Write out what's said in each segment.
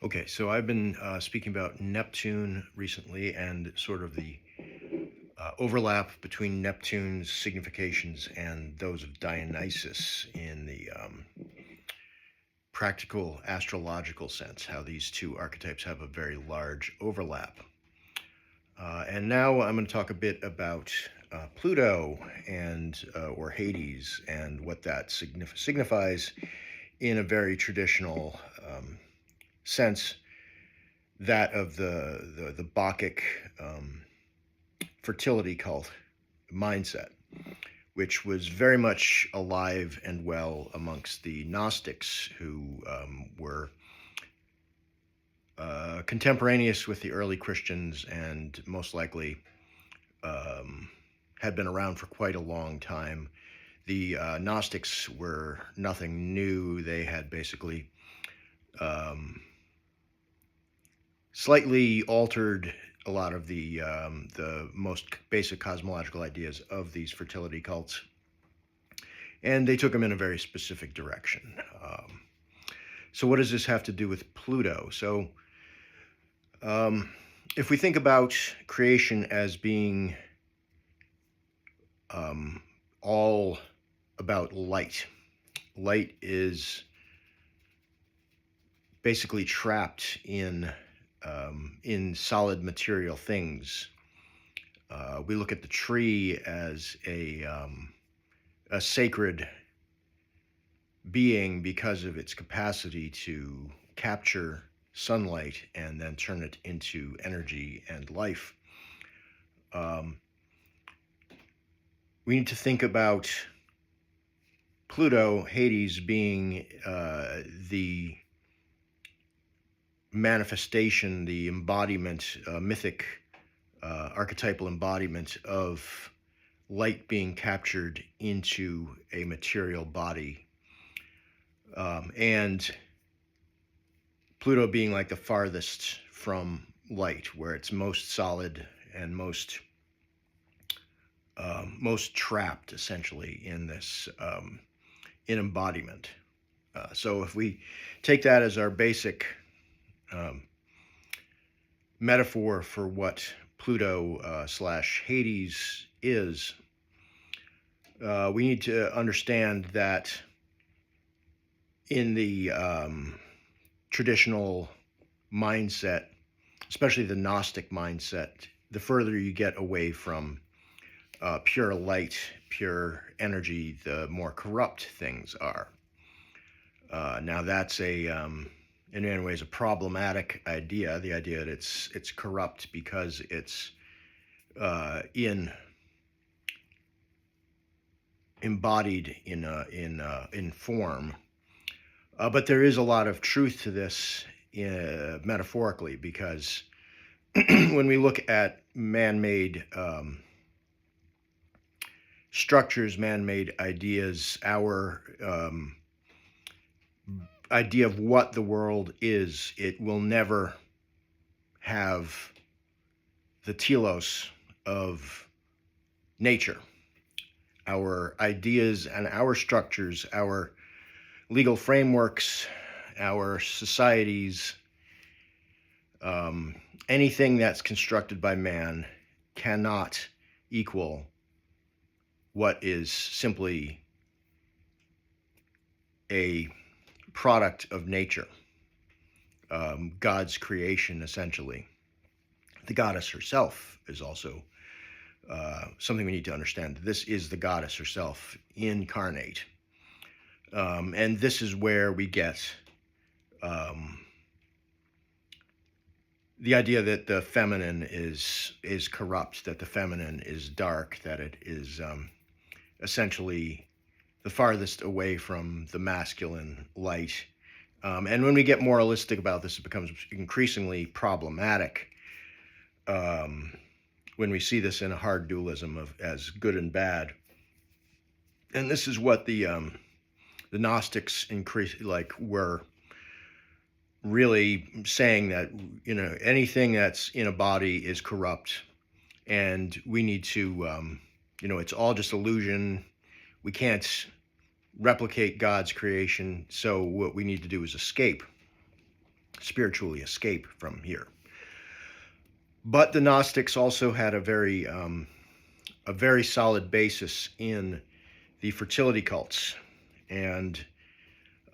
Okay, so I've been speaking about Neptune recently and sort of the overlap between Neptune's significations and those of Dionysus in the practical astrological sense, how these two archetypes have a very large overlap. And now I'm going to talk a bit about Pluto and or Hades and what that signifies in a very traditional sense, that of the Bacchic fertility cult mindset, which was very much alive and well amongst the Gnostics, who were contemporaneous with the early Christians and most likely had been around for quite a long time. The Gnostics were nothing new. They had basically slightly altered a lot of the most basic cosmological ideas of these fertility cults, and they took them in a very specific direction. So what does this have to do with Pluto? So if we think about creation as being all about light, light is basically trapped in solid material things. We look at the tree as a sacred being because of its capacity to capture sunlight and then turn it into energy and life. We need to think about Pluto, Hades, being the manifestation, the embodiment, mythic, archetypal embodiment of light being captured into a material body. And Pluto being like the farthest from light, where it's most solid and most trapped, essentially, in this in embodiment. So if we take that as our basic metaphor for what Pluto slash Hades is, we need to understand that in the traditional mindset, especially the Gnostic mindset, the further you get away from pure light, pure energy, the more corrupt things are. Now that's in many ways a problematic idea, the idea that it's corrupt because it's embodied in form. But there is a lot of truth to this metaphorically, because when we look at man-made structures, man-made ideas, our idea of what the world is, it will never have the telos of nature. Our ideas and our structures, our legal frameworks, our societies, anything that's constructed by man cannot equal what is simply a product of nature, God's creation, essentially. The goddess herself is also something we need to understand. This is the goddess herself incarnate. And this is where we get the idea that the feminine is corrupt, that the feminine is dark, that it is essentially the farthest away from the masculine light. And when we get moralistic about this, it becomes increasingly problematic when we see this in a hard dualism of as good and bad. And this is what the Gnostics were really saying, that anything that's in a body is corrupt, and we need to it's all just illusion. We can't replicate God's creation, so what we need to do is escape. spiritually escape from here. But the Gnostics also had a very solid basis in the fertility cults. And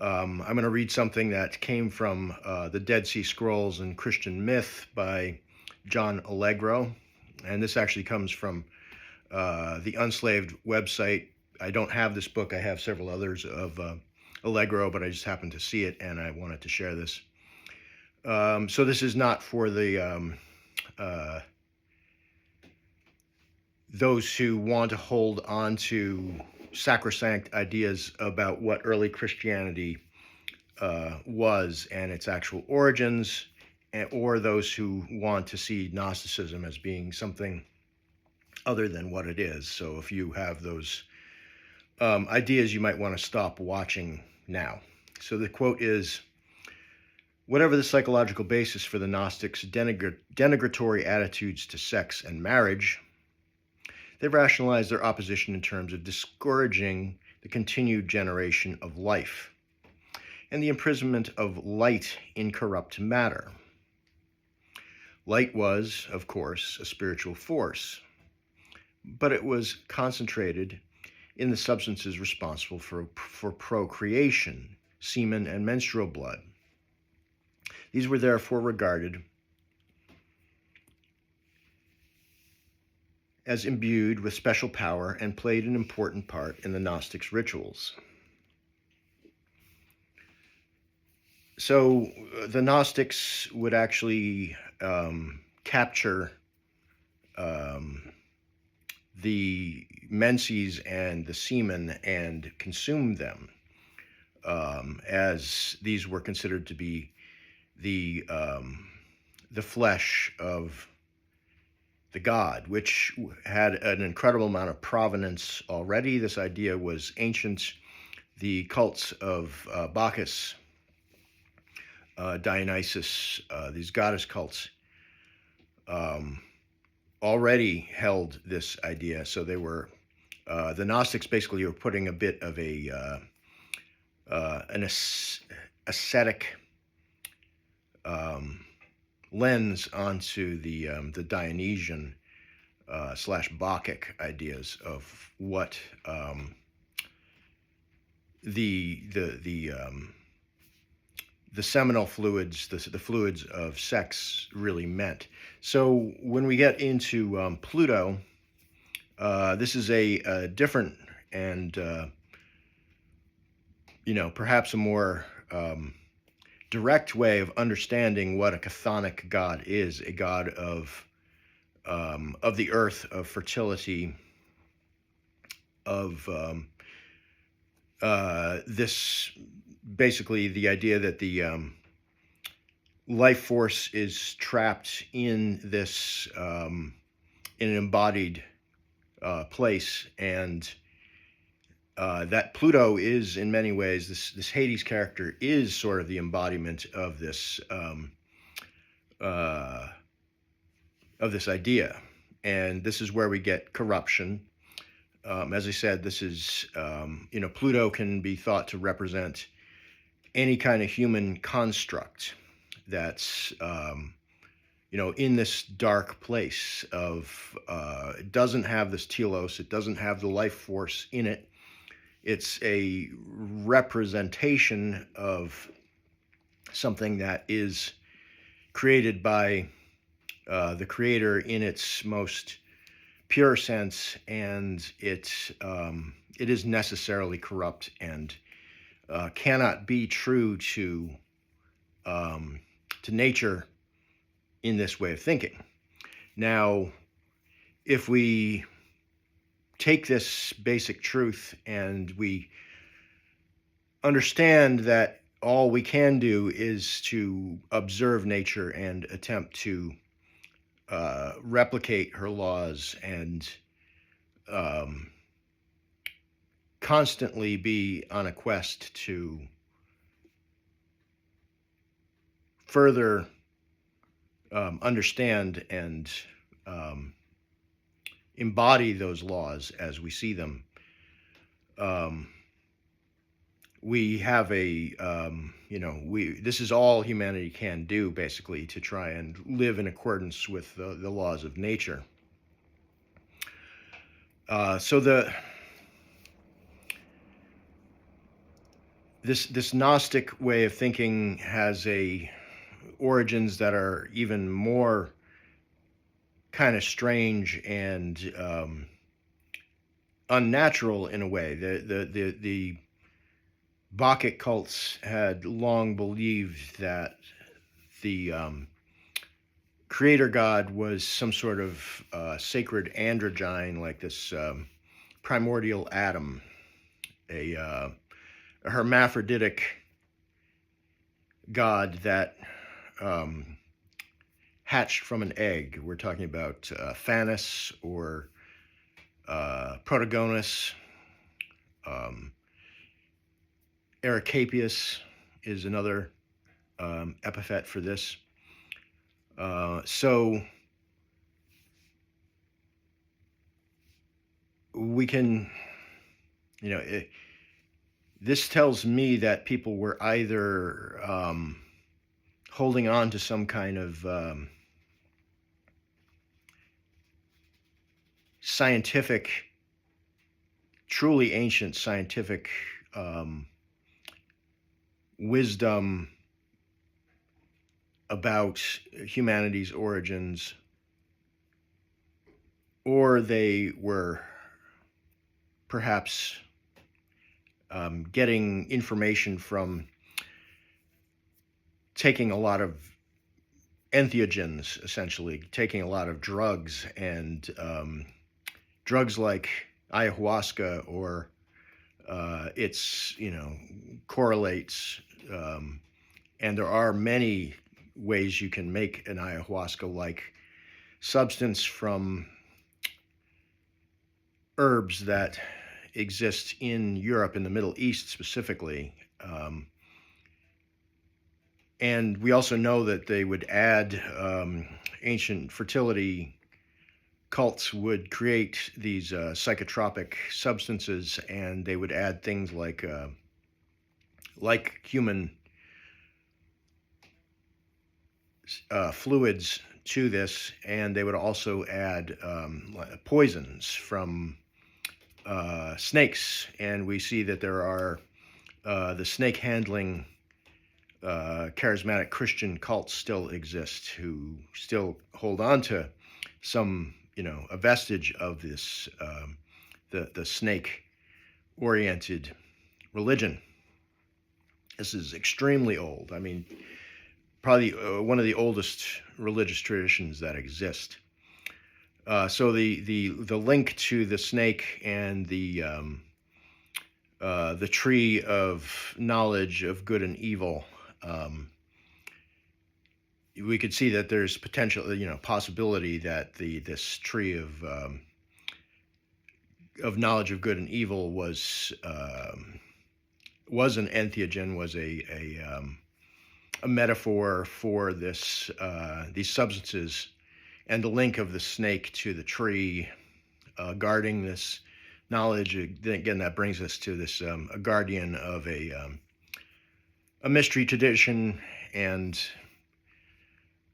I'm going to read something that came from the Dead Sea Scrolls and Christian Myth by John Allegro. And this actually comes from the Unslaved website. I don't have this book. I have several others of Allegro, but I just happened to see it and I wanted to share this. So this is not for the those who want to hold on to sacrosanct ideas about what early Christianity was and its actual origins, or those who want to see Gnosticism as being something other than what it is. So if you have those ideas, you might want to stop watching now. So the quote is, "Whatever the psychological basis for the Gnostics' denigratory attitudes to sex and marriage, they rationalize their opposition in terms of discouraging the continued generation of life and the imprisonment of light in corrupt matter. Light was, of course, a spiritual force, but it was concentrated in the substances responsible for procreation, semen and menstrual blood. These were therefore regarded as imbued with special power and played an important part in the Gnostics' rituals." So the Gnostics would actually capture the menses and the semen and consume them, as these were considered to be the flesh of the god, which had an incredible amount of provenance already. This idea was ancient. The cults of Bacchus, Dionysus, these goddess cults, already held this idea. So they were, the Gnostics basically were putting a bit of an ascetic lens onto the Dionysian slash Bacchic ideas of what the seminal fluids, the fluids of sex, really meant. So when we get into Pluto, this is a different and perhaps a more direct way of understanding what a chthonic god is: a god of the earth, of fertility, of this, basically the idea that the life force is trapped in this in an embodied place, and that Pluto is, in many ways, this Hades character is sort of the embodiment of this idea, and this is where we get corruption. As I said, this is Pluto can be thought to represent any kind of human construct that's in this dark place of it doesn't have this telos, it doesn't have the life force in it. It's a representation of something that is created by the creator in its most pure sense, and it is necessarily corrupt and cannot be true to nature in this way of thinking. Now, if we take this basic truth and we understand that all we can do is to observe nature and attempt to replicate her laws and constantly be on a quest to further understand and embody those laws as we see them, we have a this is all humanity can do, basically, to try and live in accordance with the laws of nature. So this Gnostic way of thinking has a origins that are even more kind of strange and unnatural in a way. The Bacchic cults had long believed that the creator god was some sort of sacred androgyne, like this primordial atom, a hermaphroditic god that hatched from an egg. We're talking about Thanos or Protagonus. Um, Ericapius is another epithet for this. So we can, this tells me that people were either holding on to some kind of scientific, truly ancient scientific wisdom about humanity's origins, or they were perhaps getting information from taking a lot of entheogens, essentially taking a lot of drugs, and drugs like ayahuasca or its correlates, and there are many ways you can make an ayahuasca-like substance from herbs that exist in Europe, in the Middle East specifically. And we also know that they would add ancient fertility cults would create these psychotropic substances, and they would add things like human fluids to this, and they would also add poisons from snakes. And we see that there are the snake handling charismatic Christian cults still exist, who still hold on to some, a vestige of this, the snake oriented religion. This is extremely old. I mean, probably one of the oldest religious traditions that exist. So the link to the snake and the tree of knowledge of good and evil, we could see that there's potential, possibility that this tree of knowledge of good and evil was an entheogen, was a metaphor for this these substances, and the link of the snake to the tree guarding this knowledge. Again, that brings us to this a guardian of a mystery tradition. And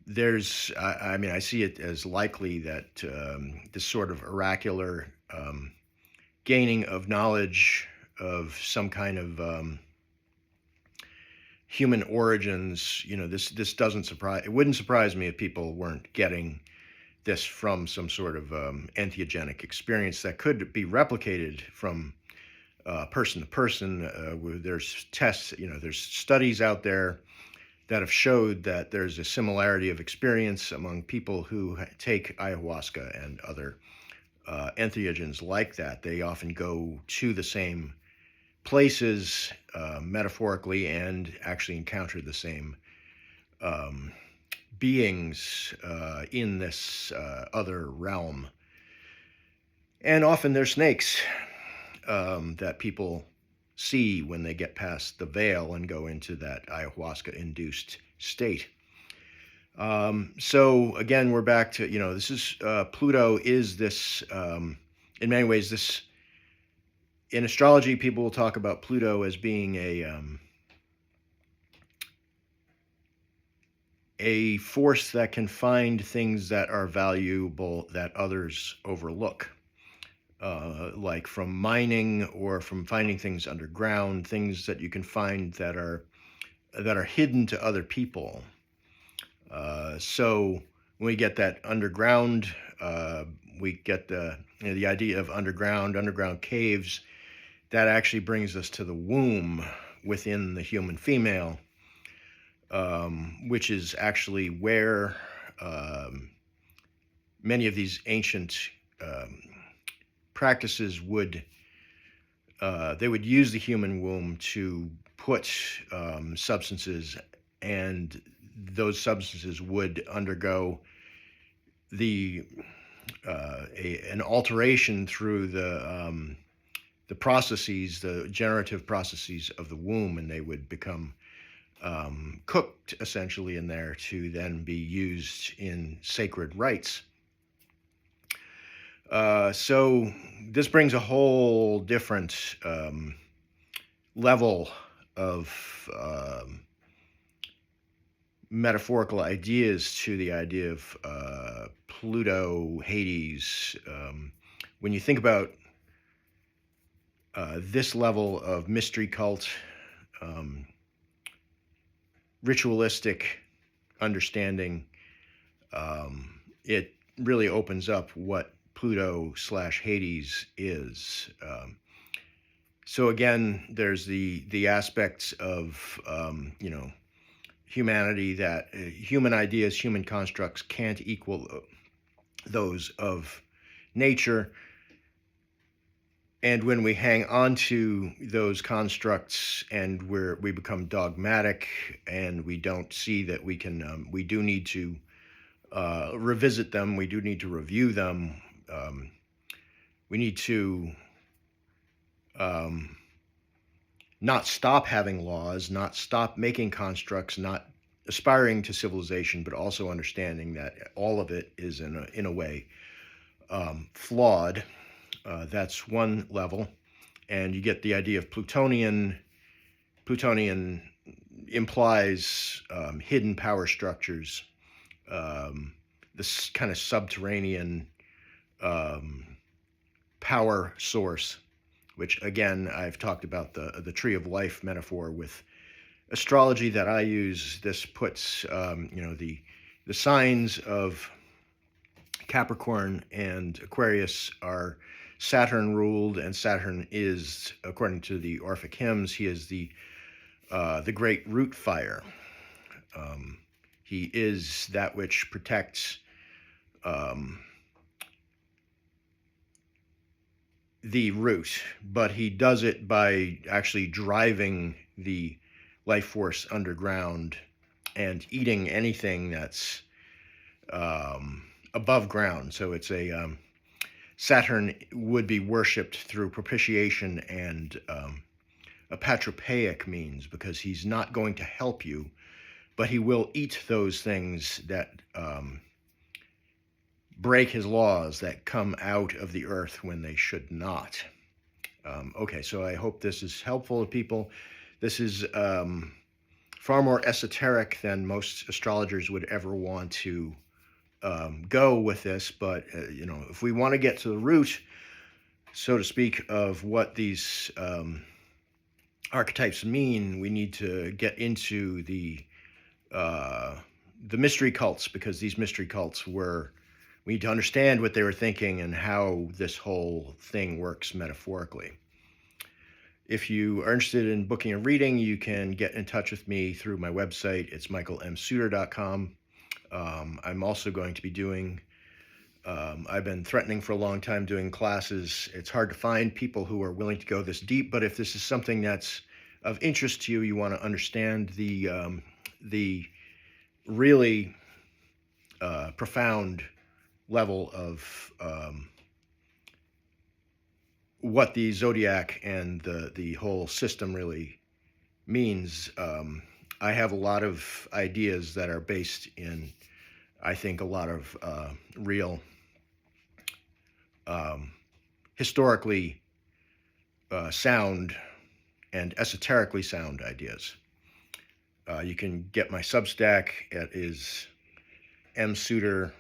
there's, I mean, I see it as likely that this sort of oracular gaining of knowledge of some kind of human origins, this doesn't surprise, it wouldn't surprise me if people weren't getting this from some sort of entheogenic experience that could be replicated from person to person. There's tests, there's studies out there that have showed that there's a similarity of experience among people who take ayahuasca and other entheogens like that. They often go to the same places metaphorically, and actually encounter the same beings in this other realm. And often they're snakes that people see when they get past the veil and go into that ayahuasca-induced state. So again, we're back to, this is Pluto is this, in many ways, this in astrology, people will talk about Pluto as being a force that can find things that are valuable that others overlook, like from mining or from finding things underground, things that you can find that are hidden to other people. So when we get that underground, we get the idea of underground caves. That actually brings us to the womb within the human female, which is actually where many of these ancient practices would they would use the human womb to put substances, and those substances would undergo an alteration through the processes, the generative processes of the womb, and they would become cooked essentially in there to then be used in sacred rites. So this brings a whole different level of metaphorical ideas to the idea of Pluto, Hades. When you think about this level of mystery cult, ritualistic understanding, it really opens up what Pluto/Hades is. So again, there's the aspects of humanity, that human ideas, human constructs can't equal those of nature. And when we hang on to those constructs and we become dogmatic, and we don't see that we can, we do need to revisit them, we do need to review them, we need to not stop having laws, not stop making constructs, not aspiring to civilization, but also understanding that all of it is in a way flawed. That's one level. And you get the idea of Plutonian. Plutonian implies hidden power structures, this kind of subterranean power source, which again, I've talked about the tree of life metaphor with astrology that I use. This puts the signs of Capricorn and Aquarius are Saturn ruled, and Saturn is, according to the Orphic hymns, he is the great root fire. He is that which protects the root, but he does it by actually driving the life force underground and eating anything that's above ground. So it's Saturn would be worshipped through propitiation and a patropaic means, because he's not going to help you, but he will eat those things that break his laws, that come out of the earth when they should not. Okay, so I hope this is helpful to people. This is far more esoteric than most astrologers would ever want to go with this, but if we want to get to the root, so to speak, of what these archetypes mean, we need to get into the mystery cults, because these mystery cults we need to understand what they were thinking and how this whole thing works metaphorically. If you are interested in booking a reading, you can get in touch with me through my website. It's michaelmsuter.com. I'm also going to be doing, I've been threatening for a long time doing classes. It's hard to find people who are willing to go this deep, but if this is something that's of interest to you, you want to understand the really profound level of what the zodiac and the whole system really means. I have a lot of ideas that are based in, I think, a lot of real historically sound and esoterically sound ideas. You can get my Substack. It is msuter/diamond,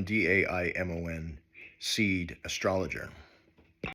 Daimon seed astrologer.